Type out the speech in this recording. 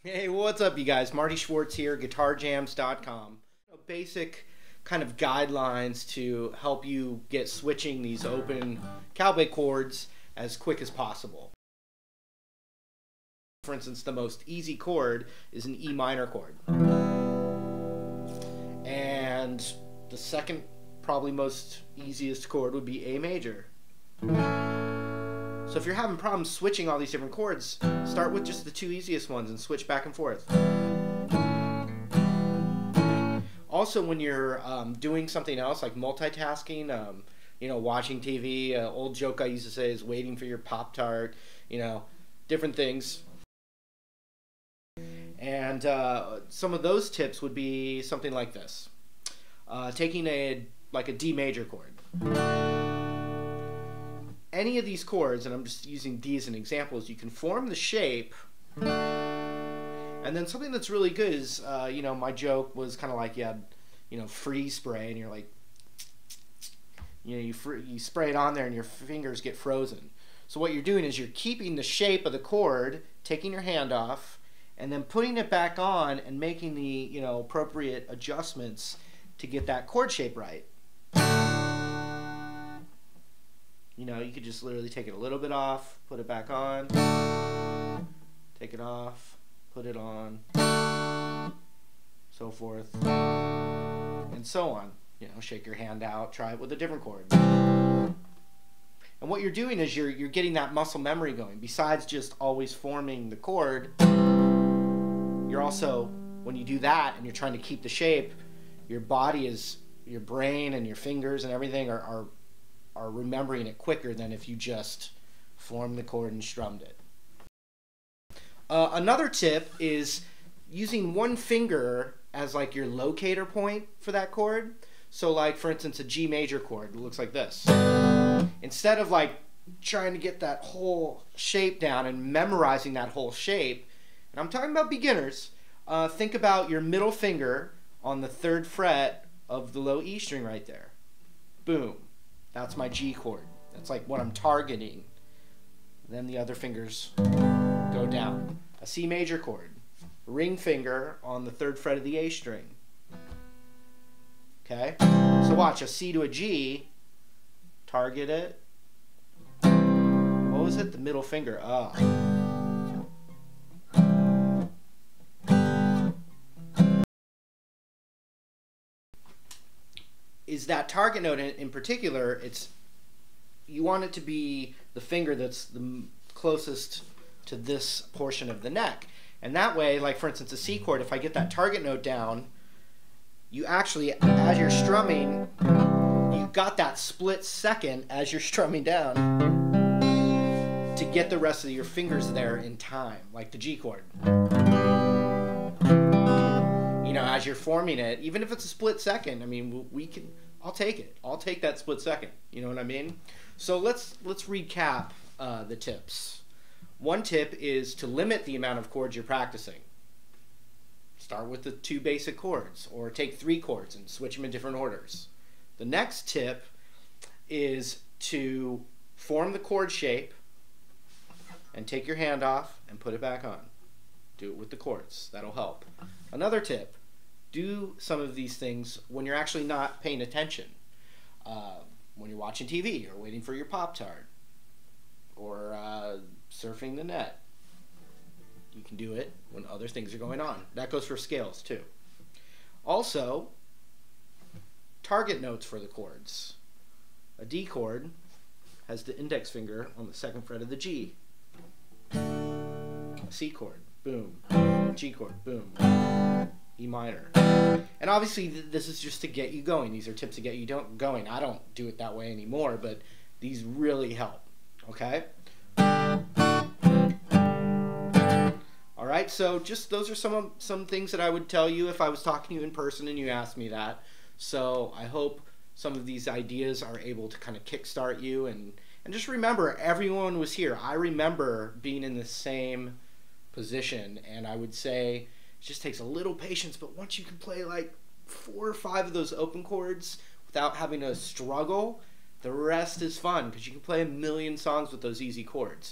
Hey, what's up you guys? Marty Schwartz here, GuitarJamz.com. Basic kind of guidelines to help you get switching these open cowbell chords as quick as possible. For instance, the most easy chord is an E minor chord. And the second, probably most easiest chord would be A major. So if you're having problems switching all these different chords, start with just the two easiest ones and switch back and forth. Also, when you're doing something else like multitasking, you know, watching TV, old joke I used to say is waiting for your Pop-Tart, you know, different things. And some of those tips would be something like this. Taking a D major chord. Any of these chords, and I'm just using these as examples, you can form the shape, and then something that's really good is, you know, my joke was kind of like you had, you know, freeze spray, and you're like, you know, you spray it on there and your fingers get frozen. So what you're doing is you're keeping the shape of the chord, taking your hand off, and then putting it back on and making the, you know, appropriate adjustments to get that chord shape right. You know, you could just literally take it a little bit off, put it back on, take it off, put it on, so forth, and so on. You know, shake your hand out, try it with a different chord. And what you're doing is you're getting that muscle memory going. Besides just always forming the chord, you're also, when you do that and you're trying to keep the shape, your body is, your brain and your fingers and everything are remembering it quicker than if you just formed the chord and strummed it. Another tip is using one finger as like your locator point for that chord. So like, for instance, a G major chord, it looks like this. Instead of like trying to get that whole shape down and memorizing that whole shape, and I'm talking about beginners, think about your middle finger on the 3rd fret of the low E string right there. Boom. That's my G chord. That's like what I'm targeting. Then the other fingers go down. A C major chord. Ring finger on the 3rd fret of the A string. Okay? So watch, a C to a G. Target it. What was it? The middle finger. Is that target note in particular, you want it to be the finger that's the closest to this portion of the neck. And that way, like for instance a C chord, if I get that target note down, you actually, as you're strumming, you got that split second as you're strumming down to get the rest of your fingers there in time, like the G chord. You know, as you're forming it, even if it's a split second, I mean, I'll take it. I'll take that split second. You know what I mean? So let's recap the tips. One tip is to limit the amount of chords you're practicing. Start with the 2 basic chords, or take 3 chords and switch them in different orders. The next tip is to form the chord shape and take your hand off and put it back on. Do it with the chords. That'll help. Another tip, do some of these things when you're actually not paying attention. When you're watching TV or waiting for your Pop-Tart or surfing the net. You can do it when other things are going on. That goes for scales too. Also, target notes for the chords. A D chord has the index finger on the 2nd fret of the G. A C chord, boom. G chord, boom. E minor. And obviously this is just to get you going. These are tips to get you going. I don't do it that way anymore, but these really help. Okay? Alright, so just those are some things that I would tell you if I was talking to you in person and you asked me that. So I hope some of these ideas are able to kind of kickstart you, and just remember, everyone was here. I remember being in the same position, and I would say it just takes a little patience, but once you can play like 4 or 5 of those open chords without having to struggle, the rest is fun because you can play a million songs with those easy chords.